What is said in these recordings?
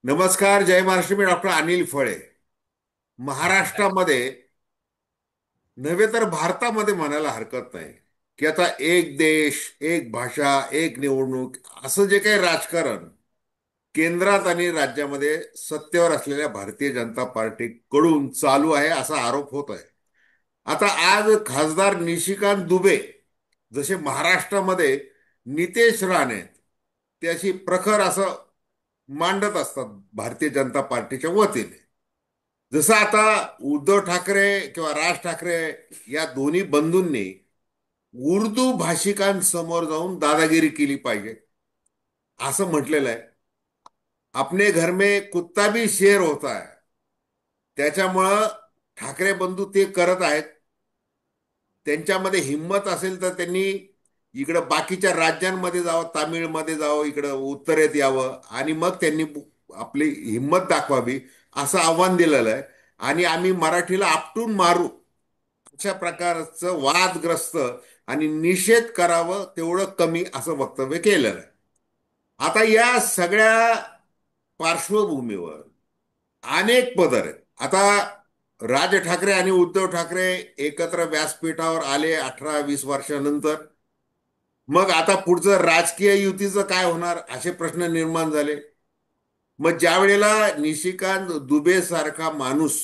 नमस्कार, जय महाराष्ट्र. मी डॉक्टर अनिल फळे. महाराष्ट्रामध्ये नव्हे तर भारतामध्ये म्हणायला हरकत नाही की आता एक देश, एक भाषा, एक निवडणूक असं जे काही राजकारण केंद्रात आणि राज्यामध्ये सत्तेवर असलेल्या भारतीय जनता पार्टीकडून चालू आहे असा आरोप होत आहे. आता आज खासदार निशिकांत दुबे जसे महाराष्ट्रामध्ये नितेश राणे ते अशी प्रखर असं मांडत असतात भारतीय जनता पार्टीच्या वतीने. जसं आता उद्धव ठाकरे किंवा राज ठाकरे या दोन्ही बंधूंनी उर्दू भाषिकांसमोर जाऊन दादागिरी केली पाहिजे असं म्हटलेलं आहे. अपने घर में कुत्ता भी शेर होता है. त्याच्यामुळं ठाकरे बंधू ते करत आहेत. त्यांच्यामध्ये हिंमत असेल तर त्यांनी इकडं बाकीच्या राज्यांमध्ये जावं, तामिळमध्ये जावं, इकडं उत्तरेत यावं आणि मग त्यांनी आपली हिंमत दाखवावी असं आव्हान दिलेलं आहे. आणि आम्ही मराठीला आपटून मारू अशा प्रकारचं वादग्रस्त आणि निषेध करावं तेवढं कमी असं वक्तव्य केलेलं आहे. आता या सगळ्या पार्श्वभूमीवर अनेक पदर आहेत. आता राज ठाकरे आणि उद्धव ठाकरे एकत्र व्यासपीठावर आले 18-20 वर्षानंतर. मग आता पुढचं राजकीय युतीचं काय होणार असे प्रश्न निर्माण झाले. मग ज्या वेळेला निशिकांत दुबे सारखा माणूस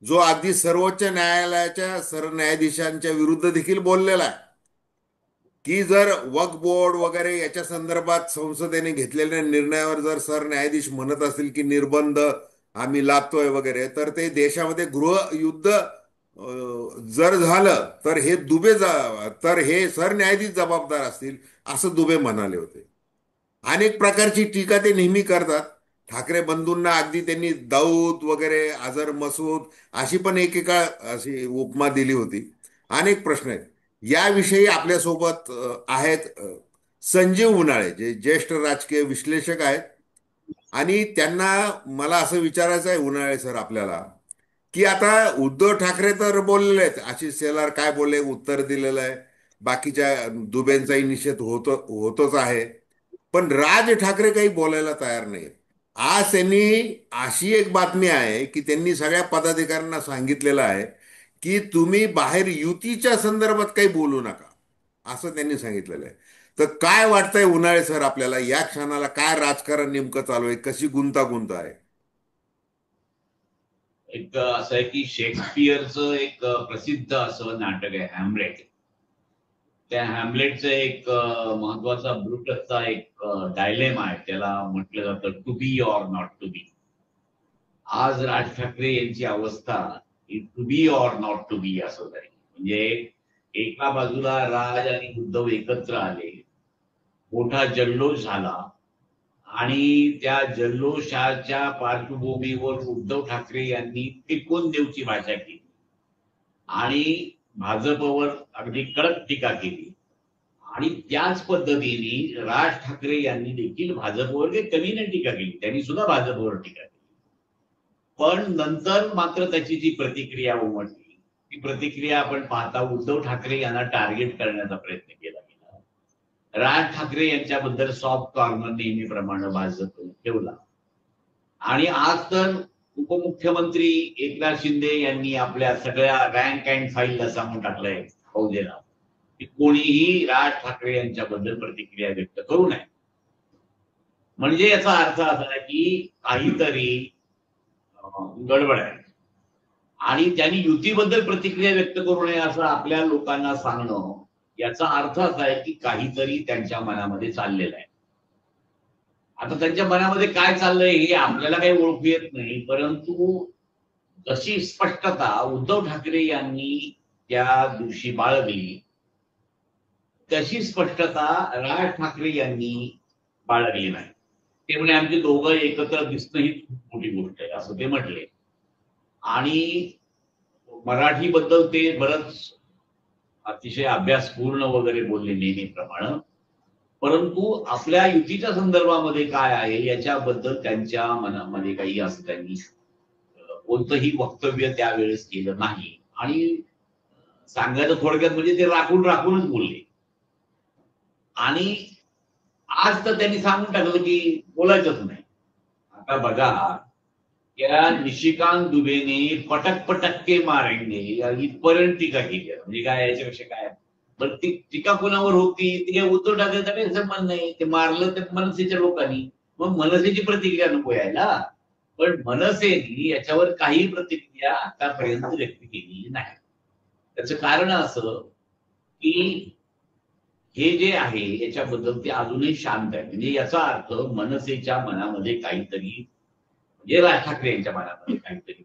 जो अगदी सर्वोच्च न्यायालयाच्या सरन्यायाधीशांच्या विरुद्ध देखील बोललेला आहे की जर वक्फ बोर्ड वगैरे याच्या संदर्भात संसदेने घेतलेल्या निर्णयावर जर सरन्यायाधीश म्हणत असतील की निर्बंध आम्ही लादतोय वगैरे, तर ते देशामध्ये गृहयुद्ध जर झालं तर तर हे सरन्यायाधीश जबाबदार असतील असं दुबे म्हणाले होते. अनेक प्रकारची टीका ते नेहमी करतात. ठाकरे बंधूंना अगदी त्यांनी दाऊद वगैरे, अझर मसूद अशी पण एकेका अशी उपमा दिली होती. अनेक प्रश्न आहेत. याविषयी आपल्यासोबत आहेत संजीव उन्हाळे, जे ज्येष्ठ राजकीय विश्लेषक आहेत. आणि त्यांना मला असं विचारायचं आहे, उन्हाळे सर, आपल्याला की आता उद्धव ठाकरे तर बोललेले आहेत, आशिष शेलार काय बोलले उत्तर दिलेलं आहे. बाकीच्या दुबेंचाही निषेध होतच आहे. पण राज ठाकरे काही बोलायला तयार नाहीत. आज त्यांनी अशी एक बातमी आहे की त्यांनी सगळ्या पदाधिकाऱ्यांना सांगितलेलं आहे की तुम्ही बाहेर युतीच्या संदर्भात काही बोलू नका असं त्यांनी सांगितलेलं आहे. तर काय वाटतंय उन्हाळे सर आपल्याला या क्षणाला, काय राजकारण नेमकं चालू आहे, कशी गुंतागुंत आहे? एक असं आहे की शेक्सपियरचं एक प्रसिद्ध असं नाटक आहे हॅमलेट. त्या हॅमलेटचं एक महत्वाचा ब्रुटसचा एक डायलेमा आहे. त्याला म्हटलं जातं to be or not to be. आज राज ठाकरे यांची अवस्था ही to be or not to be असं झाली. म्हणजे एका बाजूला राज आणि उद्धव एकत्र आले, मोठा जल्लोष झाला आणि त्या जल्लोषाच्या पार्श्वभूमीवर उद्धव ठाकरे यांनी टिकून देऊची भाषा केली आणि भाजपवर अगदी कडक टीका केली. आणि त्याच पद्धतीने राज ठाकरे यांनी देखील भाजपवर काही कमी नाही टीका केली, त्यांनी सुद्धा भाजपवर टीका केली. पण नंतर मात्र त्याची जी प्रतिक्रिया उमटली, ती प्रतिक्रिया आपण पाहता उद्धव ठाकरे यांना टार्गेट करण्याचा प्रयत्न केला गेला. राज ठाकरे यांच्याबद्दल सॉफ्ट कॉर्नर नेहमीप्रमाणे भाजप ठेवला. आणि आज तर उपमुख्यमंत्री एकनाथ शिंदे यांनी आपल्या सगळ्या रँक अँड फाईलला सांगून टाकलंय फौजेला की कोणीही राज ठाकरे यांच्याबद्दल प्रतिक्रिया व्यक्त करू नये. म्हणजे याचा अर्थ असा आहे की काहीतरी गडबड आहे आणि त्यांनी युतीबद्दल प्रतिक्रिया व्यक्त करू नये असं आपल्या लोकांना सांगणं, याचा अर्थ असा आहे की काहीतरी त्यांच्या मनामध्ये चाललेलं आहे. आता त्यांच्या मनामध्ये काय चाललंय हे आपल्याला काही ओळखू येत नाही, परंतु जशी स्पष्टता उद्धव ठाकरे यांनी त्या दिवशी बाळगली तशी स्पष्टता राज ठाकरे यांनी बाळगली नाही. ते म्हणजे आमचे दोघं एकत्र दिसणं ही खूप मोठी गोष्ट आहे असं ते म्हटले. आणि मराठीबद्दल ते बरंच अतिशय अभ्यासपूर्ण वगैरे बोलले नेहमीप्रमाणे. परंतु आपल्या युतीच्या संदर्भामध्ये काय आहे याच्याबद्दल त्यांच्या मनामध्ये काही असं त्यांनी कोणतंही वक्तव्य त्यावेळेस केलं नाही. आणि सांगायचं थोडक्यात म्हणजे ते राखून राखूनच बोलले. आणि आज तर त्यांनी सांगून टाकलं की बोलायचंच नाही. आता बघा, त्या निशिकांत दुबेने पटक पटक्के मारेंगे इथपर्यंत टीका केली आहे. म्हणजे काय याच्यापेक्षा काय. पण ती टीका कोणावर होती, ती काय उद्धव ठाकरेचा काही संबंध नाही. ते मारलं तर मनसेच्या लोकांनी, मग मनसेची प्रतिक्रिया नको यायला. पण मनसेने याच्यावर काही प्रतिक्रिया आतापर्यंत व्यक्त केलेली नाही. त्याचं कारण असं की हे जे आहे याच्याबद्दल ते अजूनही शांत आहे. म्हणजे याचा अर्थ मनसेच्या मनामध्ये काहीतरी, म्हणजे राज ठाकरे यांच्या मनामध्ये काहीतरी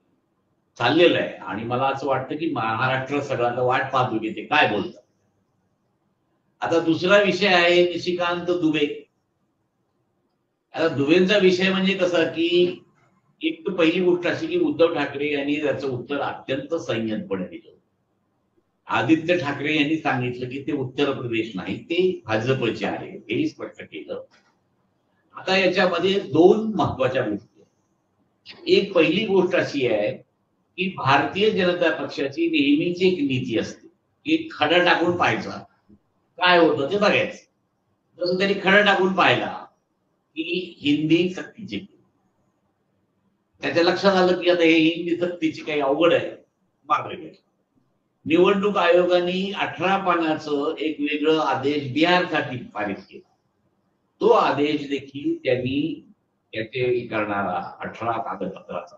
चाललेलं आहे. आणि मला असं वाटतं की महाराष्ट्र सगळ्यांना वाट पाहतो की ते काय बोलतात. आता दुसरा विषय आहे निशिकांत दुबे. आता दुबेंचा विषय म्हणजे कसा की एक तर पहिली गोष्ट अशी की उद्धव ठाकरे यांनी त्याचं उत्तर अत्यंत संयमपणे दिलं. आदित्य ठाकरे यांनी सांगितलं की ते उत्तर प्रदेश नाही, ते भाजपचे आहे, हेही स्पष्ट केलं. आता याच्यामध्ये दोन महत्वाच्या गोष्टी आहेत. एक पहिली गोष्ट अशी आहे की भारतीय जनता पक्षाची नेहमीची एक नीती असते की खडा टाकून पाहायचा, काय होतं ते बघायचं. तसं त्यांनी खडा टाकून पाहिला की हिंदी सक्तीची. त्याच्या लक्षात आलं की आता हे हिंदी सक्तीची काही अवघड आहे, मागे गेलं. निवडणूक आयोगाने 18 पानाचं एक वेगळं आदेश बिहारसाठी पारित केला. तो आदेश देखील त्यांनी त्याचे करणारा 18 कागदपत्राचा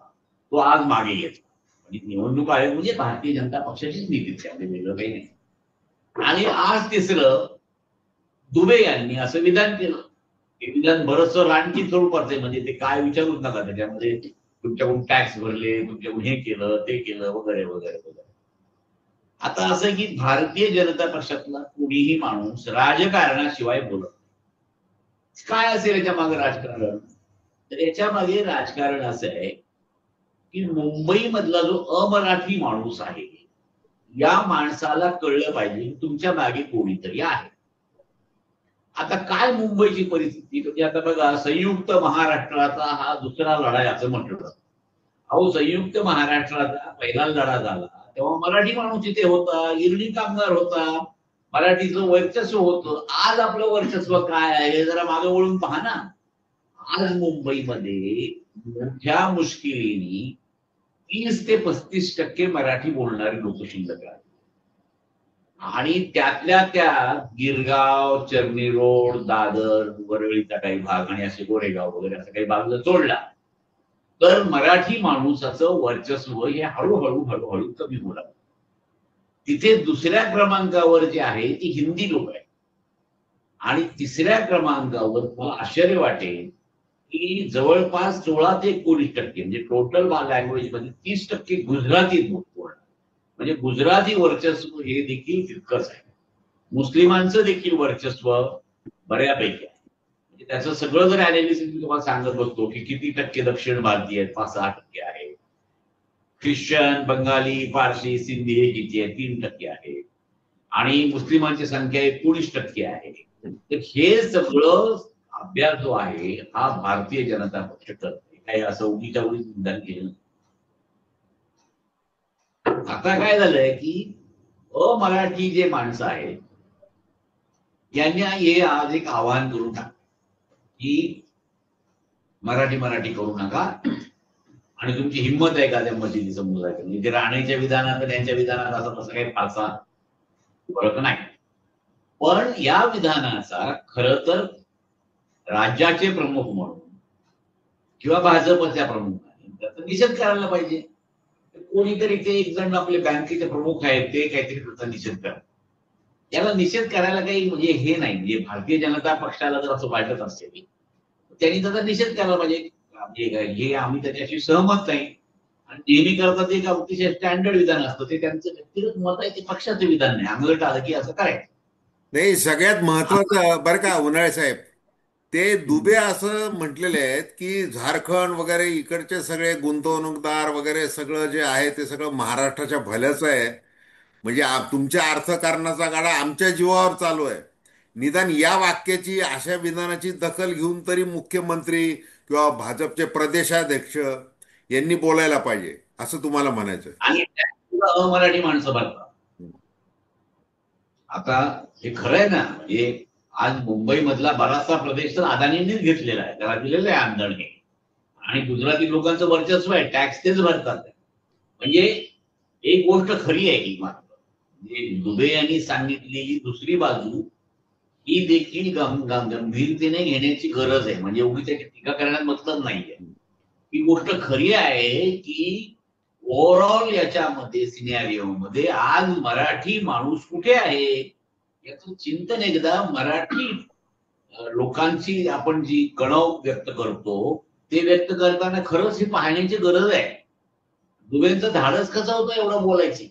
तो आज मागे घेतला. म्हणजे निवडणूक आयोग म्हणजे भारतीय जनता पक्षाचीच नीती, त्यामध्ये वेगळं काही नाही. आणि आज तिसरं, दुबे यांनी असं विधान केलं. ते विधान बरंचसं रानटी स्वरूपाचं आहे. म्हणजे ते काय विचारूच नका. त्याच्यामध्ये तुमच्याकडून टॅक्स भरले, तुमच्याकडून हे केलं ते केलं वगैरे वगैरे वगैरे. आता असं की भारतीय जनता पक्षातला कोणीही माणूस राजकारणाशिवाय बोलत नाही. काय असेल याच्या मागे राजकारण? तर याच्या मागे राजकारण असं आहे की मुंबई मधला जो अमराठी माणूस आहे, या माणसाला कळलं पाहिजे तुमच्या मागे कोणीतरी आहे. आता काय मुंबईची परिस्थिती, म्हणजे आता बघा, संयुक्त महाराष्ट्राचा हा दुसरा लढा असं म्हटलं जातं. अहो, संयुक्त महाराष्ट्राचा पहिला लढा झाला तेव्हा मराठी माणूस इथे होता, गिरणी कामगार होता, मराठीचं वर्चस्व होतं. आज आपलं वर्चस्व काय आहे जरा मागे वळून पहा ना. आज मुंबईमध्ये मोठ्या मुश्किलीने 30 ते 35% मराठी बोलणारी लोक शिल्लक आहेत. आणि त्यातल्या त्यात गिरगाव, चर्नी रोड, दादर, वरळीचा काही भाग आणि असे गोरेगाव वगैरे असं काही भाग जर सोडला तर मराठी माणूसाचं वर्चस्व हे हळूहळू हळूहळू कमी होऊ लागलं. तिथे दुसऱ्या क्रमांकावर जे आहे ती हिंदी लोक आहेत. आणि तिसऱ्या क्रमांकावर मला आश्चर्य वाटेल की जवळपास 16 ते 19% म्हणजे टोटल लँग्वेज मध्ये 30% गुजराती बोलणार. म्हणजे गुजराती वर्चस्व हे देखील तितकंच आहे. मुस्लिमांचं देखील वर्चस्व बऱ्यापैकी आहे. म्हणजे त्याचं सगळं जर अनालिसिस मी तुम्हाला सांगत बसतो की किती टक्के दक्षिण भारतीय आहेत, 5-6% आहे. ख्रिश्चन, बंगाली, पारसी, सिंधी हे किती आहे, 3% आहे. आणि मुस्लिमांची संख्या 19% आहे. तर हे सगळं अभ्यास जो आहे हा भारतीय जनता पक्ष करते. काही असं उगीच्या उगीच निदान केलं. आता काय झालंय की अमराठी जे माणसं आहेत यांनी हे आज एक आवाहन करून टाकलं की मराठी मराठी करू नका. आणि तुमची हिंमत आहे का त्या मशिदी समोर? म्हणजे राणेच्या विधानात त्यांच्या विधानात असं तसं काही फारसा फरक नाही. पण या विधानाचा खर तर राज्याचे प्रमुख म्हणून किंवा भाजपच्या प्रमुखाने त्याचा निषेध करायला पाहिजे. कोणीतरी ते एक जण आपले बँकेचे प्रमुख आहेत ते काहीतरी त्याचा निषेध करतात. याला निषेध करायला काही म्हणजे हे नाही. म्हणजे भारतीय जनता पक्षाला जर असं वाटत असेल त्यांनी त्याचा निषेध करायला पाहिजे. हे आम्ही त्याच्याशी सहमत नाही. आणि नेहमी करतात एक अतिशय स्टँडर्ड विधान असतं, ते त्यांचं व्यक्तिगत मत आहे, ते पक्षाचं विधान नाही. अंगलट आलं की असं करायचं नाही, सगळ्यात महत्वाचं बरं का उन्हाळे साहेब, ते दुबे असं म्हटलेले आहेत की झारखंड वगैरे इकडचे सगळे गुंतवणूकदार वगैरे सगळं जे आहे ते सगळं महाराष्ट्राच्या भल्याचं आहे. म्हणजे तुमच्या अर्थकारणाचा गाडा आमच्या जीवावर चालू आहे. निदान या वाक्याची, अशा विधानाची दखल घेऊन तरी मुख्यमंत्री किंवा भाजपचे प्रदेशाध्यक्ष यांनी बोलायला पाहिजे, असं तुम्हाला म्हणायचं आणि अमराठी माणसं भरतात. आता हे खरं आहे ना. आज मुंबई मधला बराचसा प्रदेश तर अदानींनीच घेतलेला आहे, त्याला दिलेलं आहे आंदण हे. आणि गुजराती लोकांचं वर्चस्व आहे, टॅक्स तेच भरतात. म्हणजे एक गोष्ट खरी आहे की मात्र, म्हणजे दुबे यांनी सांगितलेली दुसरी बाजू ही देखील गंभीरतेने घेण्याची गरज आहे. म्हणजे उगी त्याची टीका करण्यात मतलब नाहीये. ही गोष्ट खरी आहे की ओव्हरऑल याच्यामध्ये सिनेरिओमध्ये आज मराठी माणूस कुठे आहे याचं चिंतन एकदा मराठी लोकांची आपण जी कणव व्यक्त करतो ते व्यक्त करताना खरंच ही पाहण्याची गरज आहे. दुबेंचं धाडस कसं होतं एवढं बोलायची?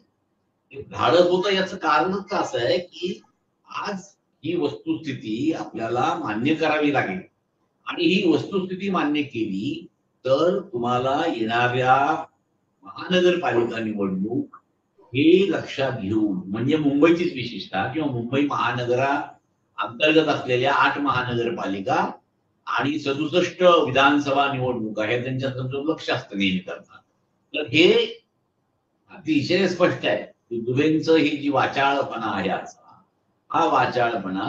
धाडस होतं याचं कारणच असं आहे की आज ही वस्तुस्थिती आपल्याला मान्य करावी लागेल. आणि ही वस्तुस्थिती मान्य केली तर तुम्हाला येणाऱ्या महानगरपालिका निवडणूक हे लक्षात घेऊन, म्हणजे मुंबईचीच विशेषतः किंवा मुंबई महानगरा अंतर्गत असलेल्या 8 महानगरपालिका आणि 67 विधानसभा निवडणुका हे त्यांच्याकडून लक्ष असतं नेहमी करतात. तर हे अतिशय स्पष्ट आहे की दुबेंचं ही जी वाचाळपणा आहे आजचा, हा वाचाळपणा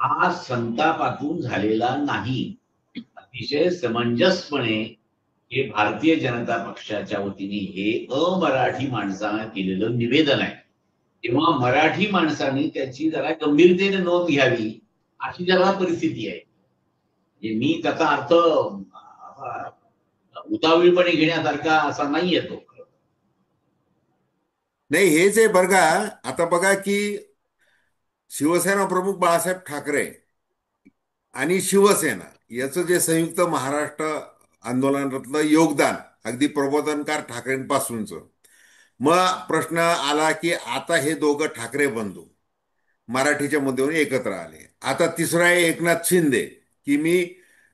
हा संतापातून झालेला नाही. अतिशय समंजसपणे हे भारतीय जनता पक्षाच्या वतीने हे अमराठी माणसानं केलेलं निवेदन आहे. तेव्हा मराठी माणसाने त्याची जरा गंभीरतेने नोंद घ्यावी अशी जरा परिस्थिती आहे. मी त्याचा अर्थ उतावीळपणे घेण्यासारखा असा नाही येतो. नाही, हेच आहे बरं का. आता बघा की शिवसेना प्रमुख बाळासाहेब ठाकरे आणि शिवसेना याचं जे संयुक्त महाराष्ट्र आंदोलनातलं योगदान, अगदी प्रबोधनकार ठाकरेंपासूनचं, मग प्रश्न आला की आता हे दोघं ठाकरे बंधू मराठीच्या मुद्द्यावर एकत्र आले. आता तिसरा आहे एकनाथ शिंदे, की मी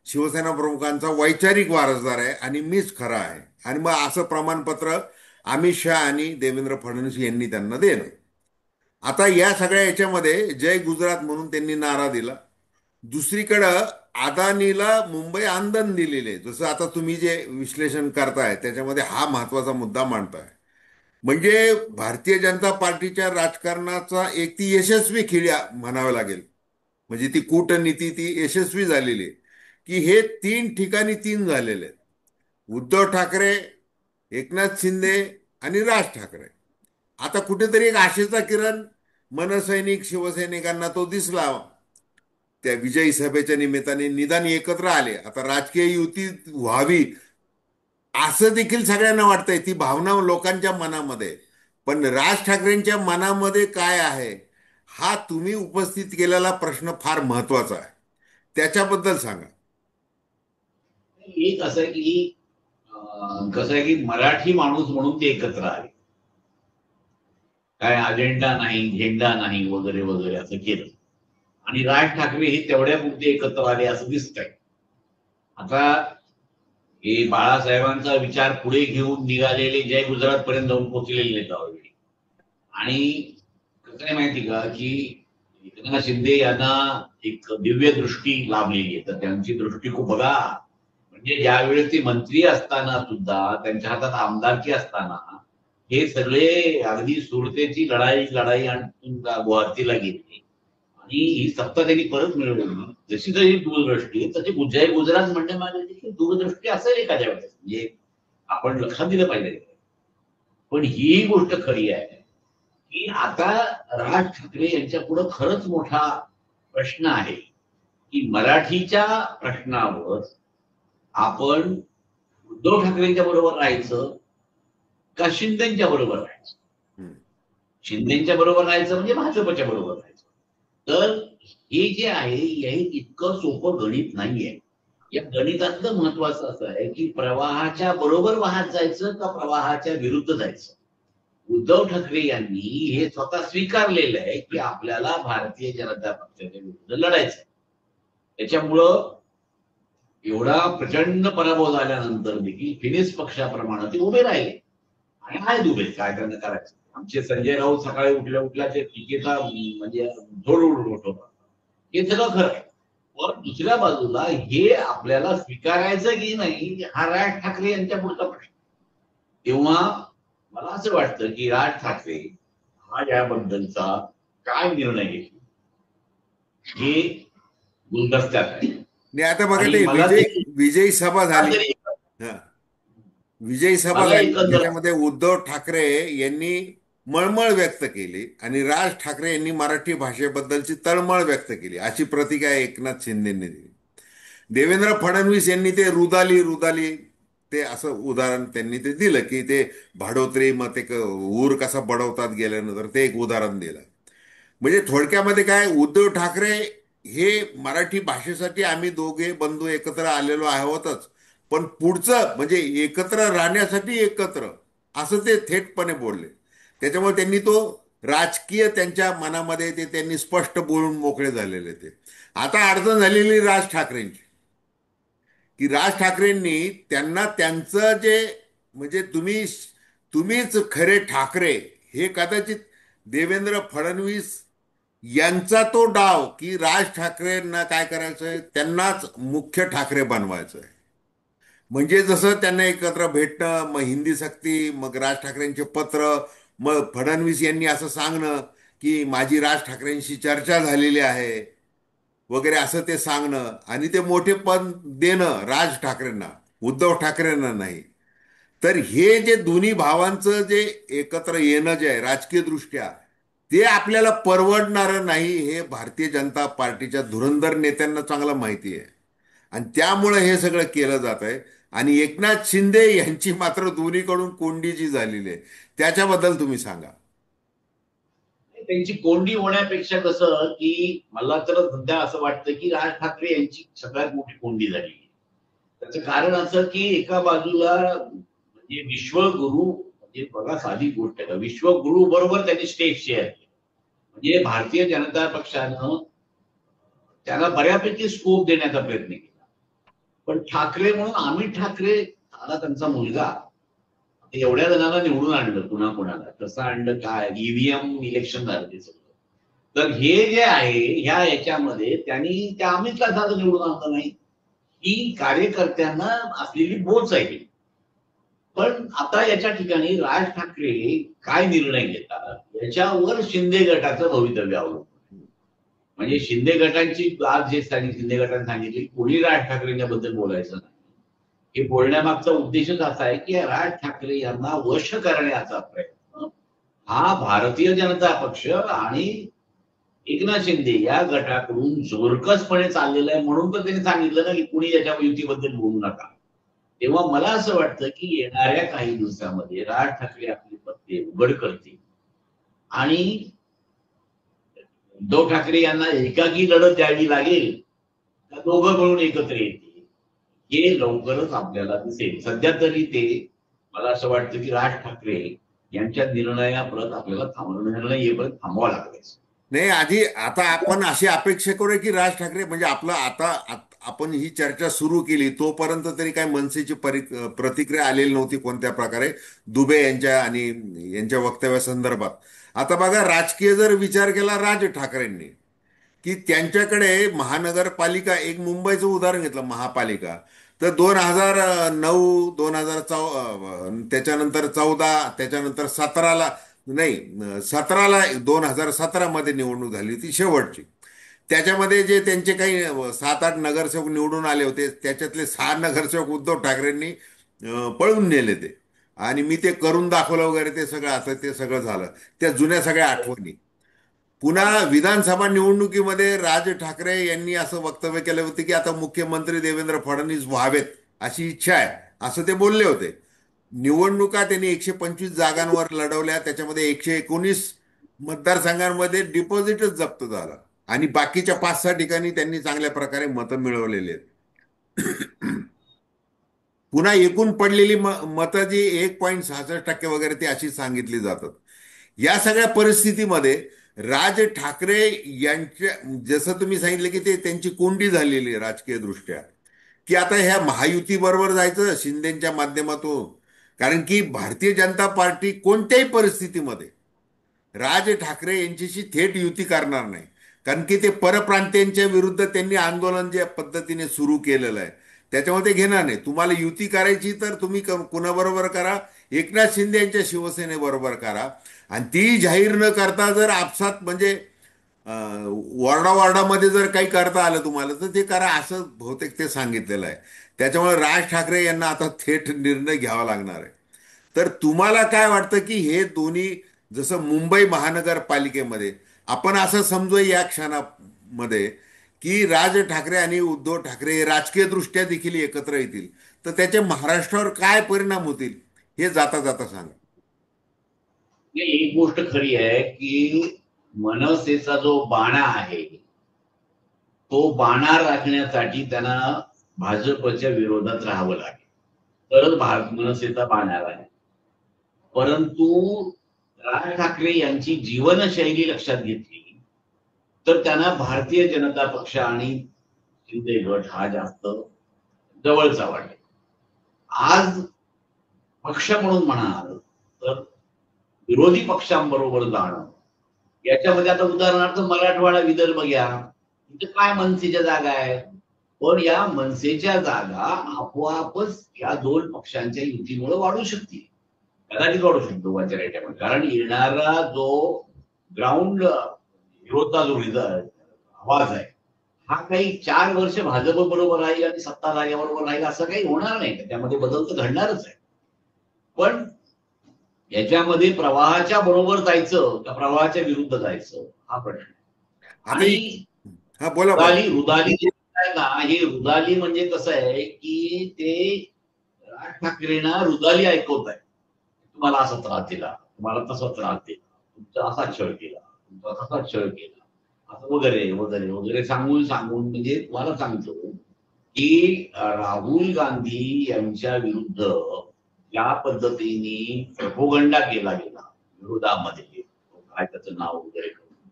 शिवसेना प्रमुखांचा वैचारिक वारसदार आहे आणि मीच खरा आहे. आणि मग असं प्रमाणपत्र अमित शहा आणि देवेंद्र फडणवीस यांनी त्यांना देणं. आता या सगळ्या याच्यामध्ये जय गुजरात म्हणून त्यांनी नारा दिला. दुसरीकडं अदानीला मुंबई आंदण दिलेले, जसं आता तुम्ही जे विश्लेषण करताय त्याच्यामध्ये हा महत्वाचा मुद्दा मांडताय. म्हणजे भारतीय जनता पार्टीच्या राजकारणाचा एक ती यशस्वी खिळ्या म्हणावं लागेल. म्हणजे ती कूटनीती ती यशस्वी झालेली आहे की हे 3 ठिकाणी 3 झालेले आहेत. उद्धव ठाकरे, एकनाथ शिंदे आणि राज ठाकरे. आता कुठेतरी एक आशेचा किरण मनसैनिक शिवसैनिकांना तो दिसला. त्या विजयी सभेच्या निमित्ताने निदान एकत्र आले. आता राजकीय युती व्हावी असं देखील सगळ्यांना वाटतंय, ती भावना लोकांच्या मनामध्ये. पण राज ठाकरेंच्या मनामध्ये काय आहे हा तुम्ही उपस्थित केलेला प्रश्न फार महत्वाचा आहे. त्याच्याबद्दल सांगा. एक असं आहे की कसं आहे की मराठी माणूस म्हणून ते एकत्र आले, काय अजेंडा नाही, झेंडा नाही, वगैरे वगैरे असं केलं. आणि राज ठाकरे हे तेवढ्या पुरते एकत्र आले असं दिसतंय. आता हे बाळासाहेबांचा विचार पुढे घेऊन निघालेले जय गुजरात पर्यंत जाऊन पोहोचलेले नेता ऑलरेडी. आणि कसं आहे माहिती का की एकनाथ शिंदे यांना एक दिव्य दृष्टी लाभलेली आहे. तर त्यांची दृष्टी खूप बघा, म्हणजे ज्यावेळेस ते मंत्री असताना सुद्धा त्यांच्या हातात आमदारकी असताना हे सगळे अगदी सुरतेची लढाई लढाई आणि गुवाहाटीला गेले आणि ही सत्ता त्यांनी परत मिळवली. जशी जशी दूरदृष्टी तशी जय गुजरात म्हणण्यामागे देखील दूरदृष्टी असेल एखाद्या वेळेस, म्हणजे आपण लक्षात दिलं पाहिजे. पण ही गोष्ट खरी आहे की आता राज ठाकरे यांच्या पुढे खरंच मोठा प्रश्न आहे की मराठीच्या प्रश्नावर आपण उद्धव ठाकरेंच्या बरोबर राहायचं का शिंदेच्या बरोबर राहायचं. शिंदेच्या बरोबर राहायचं म्हणजे भाजपच्या बरोबर राहायचं. तर हे जे आहे हे इतकं सोपं गणित नाहीये. या गणितातलं महत्वाचं असं आहे की प्रवाहाच्या बरोबर वाहत जायचं का प्रवाहाच्या विरुद्ध जायचं. उद्धव ठाकरे यांनी हे स्वतः स्वीकारलेलं आहे की आपल्याला भारतीय जनता पक्षाच्या विरुद्ध लढायचं. त्याच्यामुळं एवढा प्रचंड पराभव झाल्यानंतर देखील फिनिक्स पक्षाप्रमाणे ते उभे राहिले आणि आहेत उभे. काय त्यांना करायचं. आमचे संजय राऊत सकाळी उठल्या उठल्या ते टीकेचा म्हणजे जोड उठवतात, हे सगळं खरं आहे. पण दुसऱ्या बाजूला हे आपल्याला स्वीकारायचं की नाही हा राज ठाकरे यांच्या पुढचा प्रश्न. तेव्हा मला असं वाटतं की राज ठाकरे हा याबद्दलचा काय निर्णय घेतला हे गुलदस्त्यात आहे. आणि आता बघा आणि ते मला विजय तरी विजयी सभा झाली. हा, विजयी सभा मला झाली एकंदर ज्याच्यामध्ये उद्धव ठाकरे यांनी मळमळ व्यक्त केली आणि राज ठाकरे यांनी मराठी भाषेबद्दलची तळमळ व्यक्त केली, अशी प्रतिक्रिया एकनाथ शिंदेंनी दिली. देवेंद्र फडणवीस यांनी ते रुदाली रुदाली, ते असं उदाहरण त्यांनी ते दिलं की ते भाडोत्री, मग ते ऊर कसा बडवतात गेल्यानंतर ते एक उदाहरण दिलं. म्हणजे थोडक्यामध्ये काय, उद्धव ठाकरे हे मराठी भाषेसाठी आम्ही दोघे बंधू एकत्र आलेलो आहोतच, पण पुढचं म्हणजे एकत्र राहण्यासाठी एकत्र, असं ते थेटपणे बोलले. त्याच्यामुळे त्यांनी तो राजकीय त्यांच्या मनामध्ये ते त्यांनी स्पष्ट बोलून मोकळे झालेले ते. आता अडचण झालेली राज ठाकरेंची, की राज ठाकरेंनी त्यांना त्यांचं जे म्हणजे तुम्हीच खरे ठाकरे, हे कदाचित देवेंद्र फडणवीस यांचा तो डाव की राज ठाकरेंना काय करायचंय, त्यांनाच मुख्य ठाकरे बनवायचंय. म्हणजे जसं त्यांना एकत्र भेटणं, मग हिंदी सक्ती, मग राज ठाकरेंचे पत्र, मग फडणवीस यांनी असं सांगणं की माझी राज ठाकरेंशी चर्चा झालेली आहे वगैरे, असं ते सांगणं आणि ते मोठेपण देणं राज ठाकरेंना, उद्धव ठाकरेंना नाही. तर हे जे दोन्ही भावांचं जे एकत्र येणं जे आहे राजकीय दृष्ट्या, ते आपल्याला परवडणारं नाही, हे भारतीय जनता पार्टीच्या धुरंधर नेत्यांना चांगलं माहिती आहे. आणि त्यामुळे हे सगळं केलं जात आहे. आणि एकनाथ शिंदे यांची मात्र दोन्हीकडून कोंडी जी झालेली आहे, त्याच्याबद्दल तुम्ही सांगा. त्यांची कोंडी होण्यापेक्षा कसं, की मला तर सध्या असं वाटतं की राज ठाकरे यांची सगळ्यात मोठी कोंडी झाली. त्याचं कारण असं की एका बाजूला म्हणजे विश्वगुरु, म्हणजे बघा साधी गोष्ट आहे, विश्वगुरु बरोबर त्यांनी स्टेज शेअर केली. म्हणजे भारतीय जनता पक्षानं त्याला बऱ्यापैकी स्कोप देण्याचा प्रयत्न केला. पण ठाकरे म्हणून आम्ही ठाकरे, आला त्यांचा मुलगा, एवढ्या जणांना निवडून आणलं, कुणा कुणाला कसं आणलं, काय ईव्हीएम इलेक्शन झालं ते सगळं. तर हे जे आहे ह्या याच्यामध्ये त्यांनी त्या आम्हीच का झालं निवडून आणलं नाही, ही कार्यकर्त्यांना असलेली बोच आहे. पण आता याच्या ठिकाणी राज ठाकरे काय निर्णय घेतात याच्यावर शिंदे गटाचं भवितव्य अवलंबून. म्हणजे शिंदे गटांची आज जे शिंदे गटाने सांगितले, कोणी राज ठाकरेंच्या बद्दल बोलायचं नाही. हे बोलण्यामागचा उद्देशच असा आहे की राज ठाकरे यांना वश करण्याचा प्रयत्न हा भारतीय जनता पक्ष आणि एकनाथ शिंदे या गटाकडून जोरकसपणे चाललेला आहे. म्हणून तर त्यांनी सांगितलं ना की कुणी याच्या युतीबद्दल बोलू नका. तेव्हा मला असं वाटतं की येणाऱ्या काही दिवसामध्ये राज ठाकरे आपले पत्ते उघड करतील आणि उद्धव ठाकरे यांना एकाकी लढत द्यावी लागेल का दोघं मिळून एकत्र येतील, हे लवकरच आपल्याला दिसेल. सध्या तरी ते मला असं वाटतं की राज ठाकरे यांच्या निर्णयाप्रत आपल्याला निर्णय येईपर्यंत थांबवा लागेल. नाही, आधी आता आपण अशी अपेक्षा करूया की राज ठाकरे म्हणजे आपलं आता आपण ही चर्चा सुरू केली तोपर्यंत तरी काय मनसेची प्रतिक्रिया आलेली नव्हती कोणत्या प्रकारे दुबे यांच्या आणि यांच्या वक्तव्यासंदर्भात. आता बघा, राजकीय जर विचार केला राज ठाकरेंनी, की त्यांच्याकडे महानगरपालिका, एक मुंबईचं उदाहरण घेतलं महापालिका, तर 2009, 2014, त्याच्यानंतर 14, त्याच्यानंतर 17ला, नाही 17ला, 2017 मध्ये निवडणूक झाली होती शेवटची. त्याच्यामध्ये जे त्यांचे काही 7-8 नगरसेवक निवडून आले होते, त्याच्यातले 6 नगरसेवक उद्धव ठाकरेंनी पळून नेले ते. आणि मी ते करून दाखवलं वगैरे, ते सगळं असं ते सगळं झालं. त्या जुन्या सगळ्या आठवणी. पुन्हा विधानसभा निवडणुकीमध्ये राज ठाकरे यांनी असं वक्तव्य केलं होतं की आता मुख्यमंत्री देवेंद्र फडणवीस व्हावेत अशी इच्छा आहे, असं ते बोलले होते. निवडणुका त्यांनी 125 जागांवर लढवल्या, त्याच्यामध्ये 119 मतदारसंघांमध्ये डिपॉझिटच जप्त झालं आणि बाकीच्या 5-6 ठिकाणी त्यांनी चांगल्या प्रकारे मतं मिळवलेली आहेत. पुन्हा एकूण पडलेली मतं जी 1.66% वगैरे ती अशी सांगितली जातात. या सगळ्या परिस्थितीमध्ये राज ठाकरे यांच्या, जसं तुम्ही सांगितलं की ते त्यांची कोंडी झालेली आहे राजकीय दृष्ट्या, की आता ह्या महायुती बरोबर जायचं शिंदेच्या माध्यमातून. कारण की भारतीय जनता पार्टी कोणत्याही परिस्थितीमध्ये राज ठाकरे यांच्याशी थेट युती करणार नाही. कारण की ते परप्रांतीयांच्या विरुद्ध त्यांनी आंदोलन ज्या पद्धतीने सुरू केलेलं आहे, त्याच्यामध्ये घेणार नाही. तुम्हाला युती करायची तर तुम्ही कुणाबरोबर करा, एकनाथ शिंदे यांच्या शिवसेनेबरोबर करा. आणि ती जाहीर न करता जर आपसात म्हणजे वॉर्डामध्ये जर काही करता आलं तुम्हाला तर ते करा, असं बहुतेक ते सांगितलेलं आहे. त्याच्यामुळे राज ठाकरे यांना आता थेट निर्णय घ्यावा लागणार आहे. तर तुम्हाला काय वाटतं की हे दोन्ही, जसं मुंबई महानगरपालिकेमध्ये आपण असं समजू या क्षणामध्ये की राज ठाकरे आणि उद्धव ठाकरे राजकीय दृष्ट्या देखील एकत्र येतील, तर त्याचे महाराष्ट्रावर काय परिणाम होतील हे जाता जाता सांगा. नाही, एक गोष्ट खरी आहे की मनसेचा जो बाणा आहे तो बाणा राखण्यासाठी त्यांना भाजपच्या विरोधात राहावं लागेल, तरच मनसेचा बाणा राहील. परंतु राज ठाकरे यांची जीवनशैली लक्षात घेतली तर त्यांना भारतीय जनता पक्ष आणि शिंदे गट हा जास्त जवळचा वाटेल. आज पक्ष म्हणून म्हणाल तर विरोधी पक्षांबरोबर जाणं, याच्यामध्ये आता उदाहरणार्थ मराठवाडा विदर्भ घ्या, तिथे काय मनसेच्या जागा आहेत, पण या मनसेच्या जागा आपोआपच या दोन पक्षांच्या युतीमुळे वाढू शकतील, कदाचित वाढू शकतो दोघांच्या रेट्यामध्ये. कारण येणारा जो ग्राउंड विरोधचा जो आवाज आहे हा काही 4 वर्ष भाजप बरोबर राहील आणि सत्ता जागेबरोबर राहील असं काही होणार नाही. त्यामध्ये बदल तर घडणारच आहे. पण याच्यामध्ये प्रवाहाच्या बरोबर जायचं का प्रवाहाच्या विरुद्ध जायचं हा प्रश्न आहे. आता आणि हा, बोला बोला. रुदाली रुदाली जे आहे ना, हे रुदाली म्हणजे कसं आहे की ते राज ठाकरेंना रुदाली ऐकवत आहे. तुम्हाला असा त्रास दिला, तुम्हाला तसा त्रास दिला, तुमचा असा छळ केला, तुमचा तसा छळ केला, असं वगैरे वगैरे वगैरे सांगून सांगून म्हणजे तुम्हाला सांगतो की राहुल गांधी यांच्या विरुद्ध ज्या पद्धतीने प्रोपोगंडा केला गेला विरोधामध्ये, काय त्याचं नाव वगैरे करून,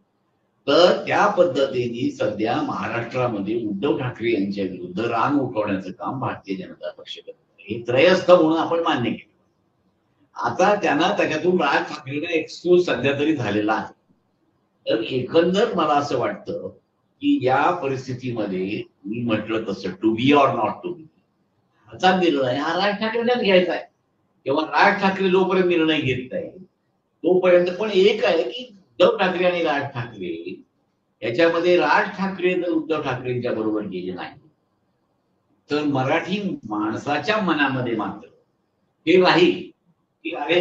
तर त्या पद्धतीने सध्या महाराष्ट्रामध्ये उद्धव ठाकरे यांच्या विरुद्ध रान उठवण्याचं काम भारतीय जनता पक्ष करत आहे. हे त्रयस्थ म्हणून आपण मान्य केलं. आता त्यांना त्याच्यातून राज ठाकरेंना एक्सक्यूज सध्या तरी झालेला आहे. तर एकंदर मला असं वाटतं की या परिस्थितीमध्ये मी म्हटलं तसं to be or not to be हाचा निर्णय हा राज ठाकरेंनाच घ्यायचा आहे. तेव्हा राज ठाकरे जोपर्यंत निर्णय घेत आहे तोपर्यंत. पण एक आहे की उद्धव ठाकरे आणि राज ठाकरे याच्यामध्ये राज ठाकरे जर उद्धव ठाकरेंच्या बरोबर गेले नाही तर मराठी माणसाच्या मनामध्ये मात्र हे राहील की अरे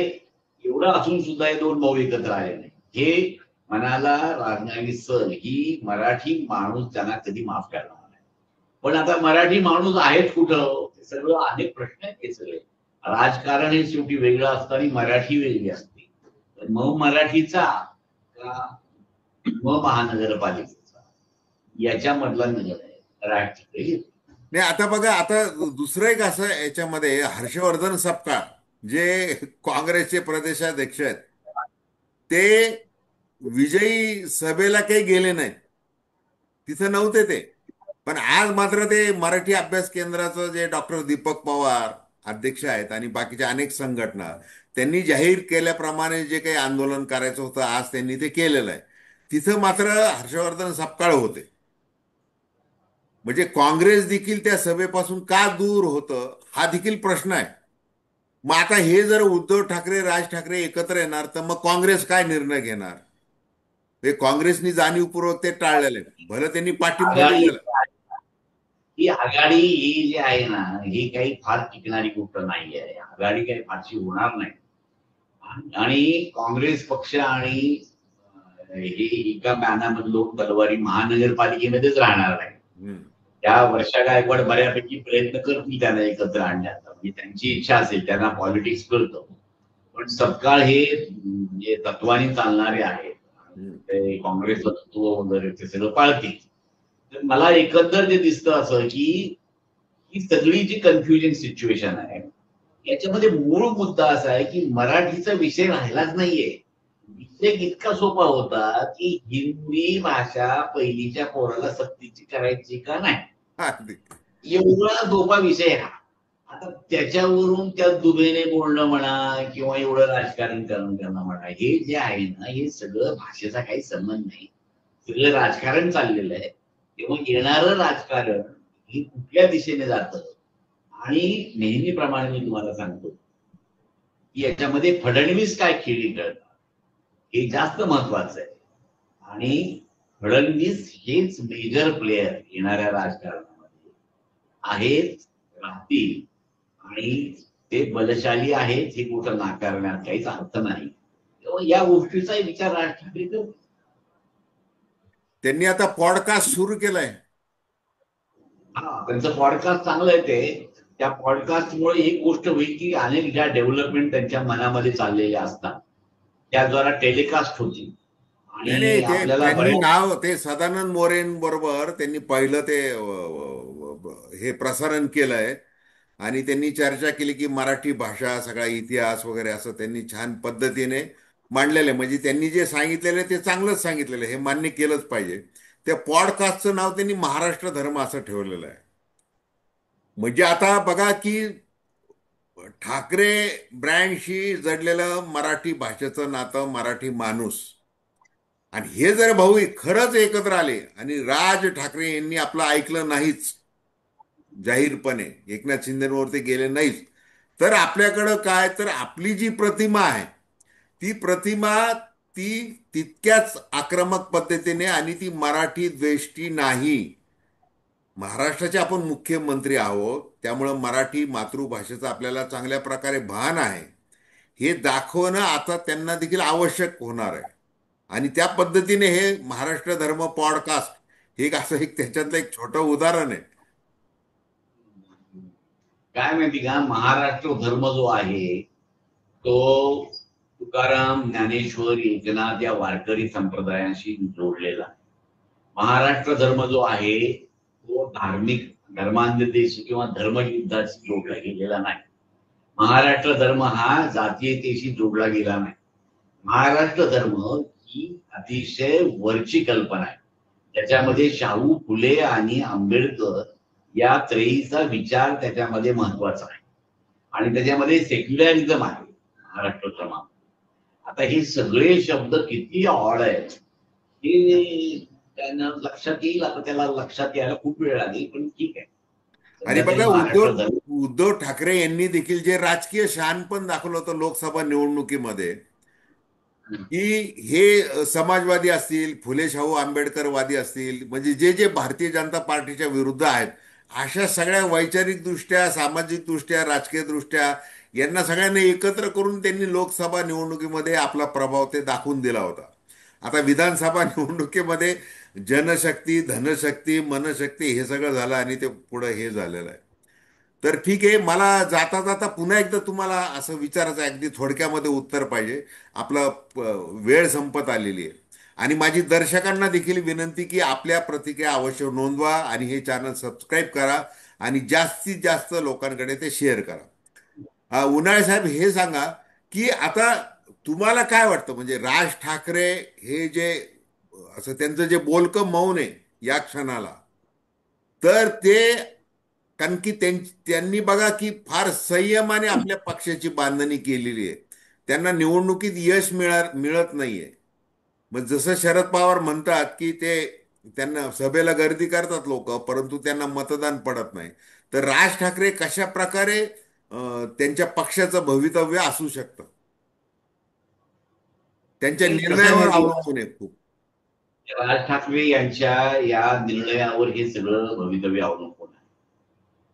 एवढं असून सुद्धा हे दोन भाऊ एकत्र आले नाही. हे मनाला लागणारी सल ही मराठी माणूस त्यांना कधी माफ करणार नाही. पण आता मराठी माणूस आहेच कुठं, ते सगळं अनेक प्रश्न आहेत. हे सगळे राजकारण हे शेवटी वेगळं असतं आणि मराठी वेगळी असते. तर मग मराठीचा का मग महानगरपालिकेचा याच्यामधला निर्णय राज ठाकरे घेतला. नाही, आता बघा, आता दुसरं एक असं याच्यामध्ये हर्षवर्धन सपकाळ जे काँग्रेसचे प्रदेशाध्यक्ष आहेत, ते विजयी सभेला काही गेले नाहीत, तिथं नव्हते ते. पण आज मात्र ते मराठी अभ्यास केंद्राचं जे डॉक्टर दीपक पवार अध्यक्ष आहेत आणि बाकीच्या अनेक संघटना, त्यांनी जाहीर केल्याप्रमाणे जे काही आंदोलन करायचं होतं आज त्यांनी ते केलेलं आहे. तिथं मात्र हर्षवर्धन सपकाळ होते. म्हणजे काँग्रेस देखील त्या सभेपासून का दूर होतं हा देखील प्रश्न आहे. मग आता हे जर उद्धव ठाकरे राज ठाकरे एकत्र येणार तर मग काँग्रेस काय निर्णय घेणार, ते काँग्रेसनी जाणीवपूर्वक ते टाळलेले आहे. भलं त्यांनी पाठिंबा आघाडी दिलेला. ही आघाडी ही जी आहे ना ही काही फार टिकणारी गोष्ट नाही आहे. आघाडी काही फारशी होणार नाही. आणि काँग्रेस पक्ष आणि हे एका मॅनामध्ये लोक तलवारी महानगरपालिकेमध्येच राहणार नाही. त्या वर्षा गायकवाड बऱ्यापैकी प्रयत्न करतील त्यांना एकत्र आणण्याचा, म्हणजे त्यांची इच्छा असेल, त्यांना पॉलिटिक्स कळतं. पण सपकाळ हे म्हणजे तत्वानी चालणारे आहेत, ते काँग्रेसचं तत्व वगैरे ते सगळं पाळतील. तर मला एकंदर जे दिसतं असं की ही सगळी जी कन्फ्युजन सिच्युएशन आहे याच्यामध्ये मूळ मुद्दा असा आहे की मराठीचा विषय राहिलाच नाहीये. विषय इतका सोपा होता की हिंदी भाषा पहिलीच्या पोराला सक्तीची करायची का नाही, एवढा सोपा विषय हा. आता त्याच्यावरून त्या दुबेने बोलणं म्हणा किंवा एवढं राजकारण करणं म्हणा, हे जे आहे ना हे सगळं भाषेचा काही संबंध नाही, सगळं राजकारण चाललेलं आहे. तेव्हा येणारं राजकारण हे कुठल्या दिशेने जातं. आणि नेहमीप्रमाणे मी तुम्हाला सांगतो की याच्यामध्ये फडणवीस काय खेळी करतात हे जास्त महत्वाचं आहे. आणि फडणवीस हेच मेजर प्लेयर येणाऱ्या राजकारणामध्ये आहेत, राहतील, आणि ते बलशाली आहेत हे कुठं नाकारण्यात काहीच अर्थ नाही. तेव्हा या गोष्टीचाही विचार राज ठाकरे करतील. त्यांनी आता पॉडकास्ट सुरू केलाय. हा, त्यांचं पॉडकास्ट चांगलं आहे ते. त्या पॉडकास्टमुळे एक गोष्ट होईल की अनेक ज्या डेव्हलपमेंट त्यांच्या मनामध्ये चाललेल्या असतात त्या जरा टेलिकास्ट होतील नाही नाही, आणि ते आपल्याला त्यांनी बऱ्याच. नाव ते सदानंद मोरेन बरोबर त्यांनी पहिलं ते हे प्रसारण केलंय. आणि त्यांनी चर्चा केली की मराठी भाषा, सगळा इतिहास वगैरे असं त्यांनी छान पद्धतीने मांडलेलं आहे. म्हणजे त्यांनी जे सांगितलेलं आहे ते चांगलंच सांगितलेलं आहे, हे मान्य केलंच पाहिजे. त्या पॉडकास्टचं नाव त्यांनी महाराष्ट्र धर्म असं ठेवलेलं आहे. म्हणजे आता बघा की ठाकरे ब्रँडशी जडलेलं मराठी भाषेचं नातं, मराठी माणूस, आणि हे जर भाऊ खरंच एकत्र आले आणि राज ठाकरे यांनी आपलं ऐकलं नाहीच जाहीरपणे, एकनाथ शिंदेवर ते गेले नाहीच, तर आपल्याकडं काय, तर आपली जी प्रतिमा आहे ती प्रतिमा ती तितक्याच आक्रमक पद्धतीने, आणि ती मराठी द्वेष्टी नाही. महाराष्ट्राचे आपण मुख्यमंत्री आहोत, त्यामुळं मराठी मातृभाषेचं आपल्याला चांगल्या प्रकारे भान आहे हे दाखवणं आता त्यांना देखील आवश्यक होणार आहे. आणि त्या पद्धतीने हे महाराष्ट्र धर्म पॉडकास्ट हे एक असं एक त्याच्यातलं एक छोटं उदाहरण आहे. काय माहिती का, महाराष्ट्र धर्म जो आहे तो तुकाराम, ज्ञानेश्वर, एकनाथ या वारकरी संप्रदायाशी जोडलेला आहे. महाराष्ट्र धर्म जो आहे तो धार्मिक धर्मांधतेशी किंवा धर्मयुद्धाशी जोडला गेलेला नाही. महाराष्ट्र धर्म हा जातीयतेशी जोडला गेला नाही. महाराष्ट्र धर्म ही अतिशय वरची कल्पना आहे. त्याच्यामध्ये शाहू फुले आणि आंबेडकर या त्रयीचा विचार त्याच्यामध्ये महत्वाचा आहे आणि त्याच्यामध्ये सेक्युलरिझम आहे महाराष्ट्र धर्मात. आता हे सगळे शब्द किती ऑड आहेत हे त्यांना लक्षात येईल. आता त्याला लक्षात यायला खूप वेळ लागेल, पण ठीक आहे. आणि सध्या तरी बघा महाराष्ट्र धर्म. उद्धव ठाकरे यांनी देखील जे राजकीय शहाणपण दाखवलं होतं लोकसभा निवडणुकीमध्ये, की हे समाजवादी असतील, फुले शाहू आंबेडकरवादी असतील, म्हणजे जे जे भारतीय जनता पार्टीच्या विरुद्ध आहेत, अशा सगळ्या वैचारिकदृष्ट्या, सामाजिकदृष्ट्या, राजकीयदृष्ट्या यांना सगळ्यांना एकत्र करून त्यांनी लोकसभा निवडणुकीमध्ये आपला प्रभाव ते दाखवून दिला होता. आता विधानसभा निवडणुकीमध्ये जनशक्ती, धनशक्ती, मनशक्ती हे सगळं झालं आणि ते पुढे हे झालेलं आहे. तर ठीक आहे, मला जाता जाता पुन्हा एकदा तुम्हाला असं विचारायचं आहे, अगदी थोडक्यामध्ये उत्तर पाहिजे. आपला वेळ संपत आलेली आहे. आणि माझी दर्शकांना देखील विनंती की आपल्या प्रतिक्रिया अवश्य नोंदवा आणि हे चॅनल सबस्क्राईब करा आणि जास्तीत जास्त लोकांकडे ते शेअर करा. उन्हाळे साहेब, हे सांगा की आता तुम्हाला काय वाटतं, म्हणजे राज ठाकरे हे जे असं त्यांचं जे बोलकं मौन आहे या क्षणाला, तर ते, कारण की त्यांनी बघा की फार संयमाने आपल्या पक्षाची बांधणी केलेली आहे. त्यांना निवडणुकीत यश मिळत नाहीये. मग जसं शरद पवार म्हणतात की ते त्यांना सभेला गर्दी करतात लोक, परंतु त्यांना मतदान पडत नाही. तर राज ठाकरे कशा प्रकारे त्यांच्या पक्षाचं भवितव्य असू शकतं, त्यांच्या नाही, कसं आहे निर्णयावर माहिती का, अवलंबून आहे खूप. राज ठाकरे यांच्या या निर्णयावर हे सगळं भवितव्य अवलंबून आहे.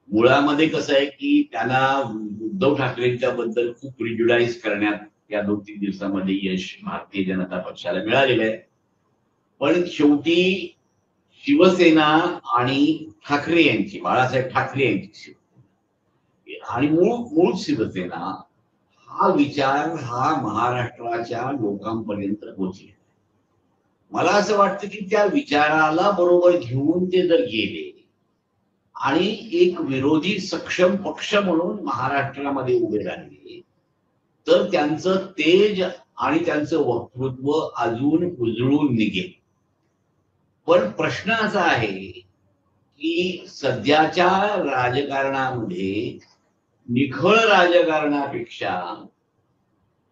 मुळामध्ये कसं आहे की त्यांना उद्धव ठाकरेंच्या बद्दल खूप प्रिज्युडाईज करण्यात या 2-3 दिवसामध्ये यश भारतीय जनता पक्षाला मिळालेलं आहे. पण शेवटी शिवसेना आणि ठाकरे यांची, बाळासाहेब ठाकरे यांची शिवसेना आणि मूळ मूळ शिवसेना हा विचार हा महाराष्ट्राच्या लोकांपर्यंत पोहोचले. मला असं वाटतं की त्या विचाराला बरोबर घेऊन ते जर गेले आणि एक विरोधी सक्षम पक्ष म्हणून महाराष्ट्रामध्ये उभे राहिले तर त्यांचं तेज आणि त्यांचं वक्तृत्व अजून उजळून निघेल. पण प्रश्न असा आहे की सध्याच्या राजकारणामध्ये निखळ राजकारणापेक्षा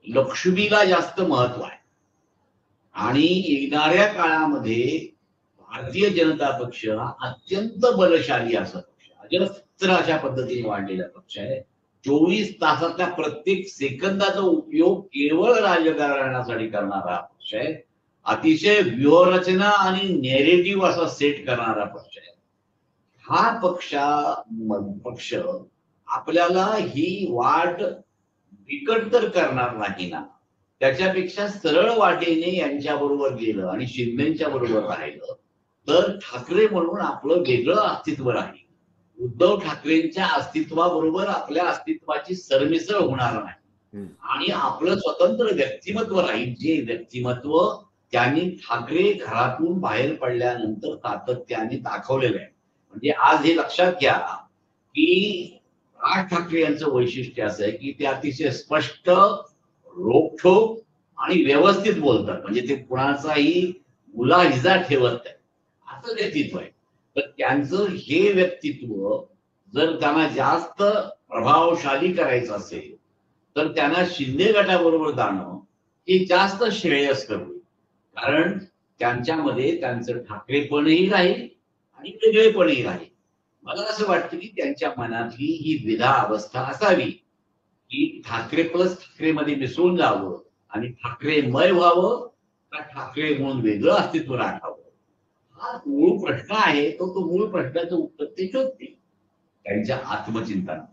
लक्ष्मीला जास्त महत्व आहे आणि येणाऱ्या काळामध्ये भारतीय जनता पक्ष हा अत्यंत बलशाली असा पक्ष, अजस्त्र अशा पद्धतीने वाढलेला पक्ष आहे. 24 तासातल्या प्रत्येक सेकंदाचा उपयोग केवळ राजकारणासाठी करणारा हा पक्ष आहे. अतिशय व्यूहरचना आणि नेरेटिव्ह असा सेट करणारा पक्ष आहे. हा पक्ष आपल्याला ही वाट बिकट तर करणार नाही ना. त्याच्यापेक्षा सरळ वाटेने यांच्या बरोबर गेलं आणि शिंदेच्या बरोबर राहिलं तर ठाकरे म्हणून आपलं वेगळं अस्तित्व राहील. उद्धव ठाकरेंच्या अस्तित्वाबरोबर आपल्या अस्तित्वाची सरमिसळ होणार नाही आणि आपलं स्वतंत्र व्यक्तिमत्व राहील, जे व्यक्तिमत्व त्यांनी ठाकरे घरातून बाहेर पडल्यानंतर सातत्याने दाखवलेलं आहे. म्हणजे आज हे लक्षात घ्या की राज ठाकरे यांचं वैशिष्ट्य असं आहे की ते अतिशय स्पष्ट, रोखठोक आणि व्यवस्थित बोलतात. म्हणजे ते कुणाचाही मुलाहिजा ठेवत नाही, असं व्यक्तित्व आहे. तर त्यांचं हे व्यक्तित्व जर त्यांना जास्त प्रभावशाली करायचं असेल तर त्यांना शिंदे गटाबरोबर जाणं हे जास्त श्रेयस्कर होईल. कारण त्यांच्यामध्ये त्यांचं ठाकरेपणही राहील आणि वेगळेपणही राहील. मला असं वाटतं की त्यांच्या मनातली ही द्विधा अवस्था असावी की ठाकरे प्लस ठाकरेमध्ये मिसळून जावं आणि ठाकरेमय व्हावं का ठाकरे म्हणून वेगळं अस्तित्व राखावं. हा मूळ प्रश्न आहे. तो मूळ प्रश्नाचं उत्तर ते शोधतील त्यांच्या आत्मचिंतनात.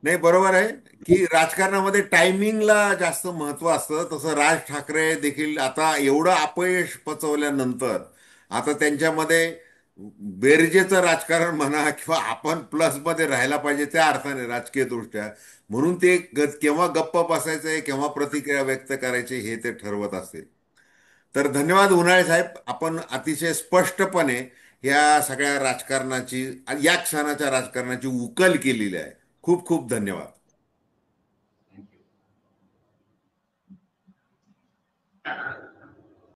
नाही, बरोबर आहे की राजकारणामध्ये टायमिंगला जास्त महत्व असतं. तसं राज ठाकरे देखील आता एवढं अपयश पचवल्यानंतर आता त्यांच्यामध्ये बेरजेचं राजकारण म्हणा किंवा आपण प्लसमध्ये राहायला पाहिजे त्या अर्थाने राजकीय दृष्ट्या, म्हणून ते केव्हा गप्प बसायचंय केव्हा प्रतिक्रिया व्यक्त करायची हे ते ठरवत असतील. तर धन्यवाद उन्हाळे साहेब, आपण अतिशय स्पष्टपणे या सगळ्या राजकारणाची या क्षणाच्या राजकारणाची उकल केलेली आहे. खूप खूप धन्यवाद.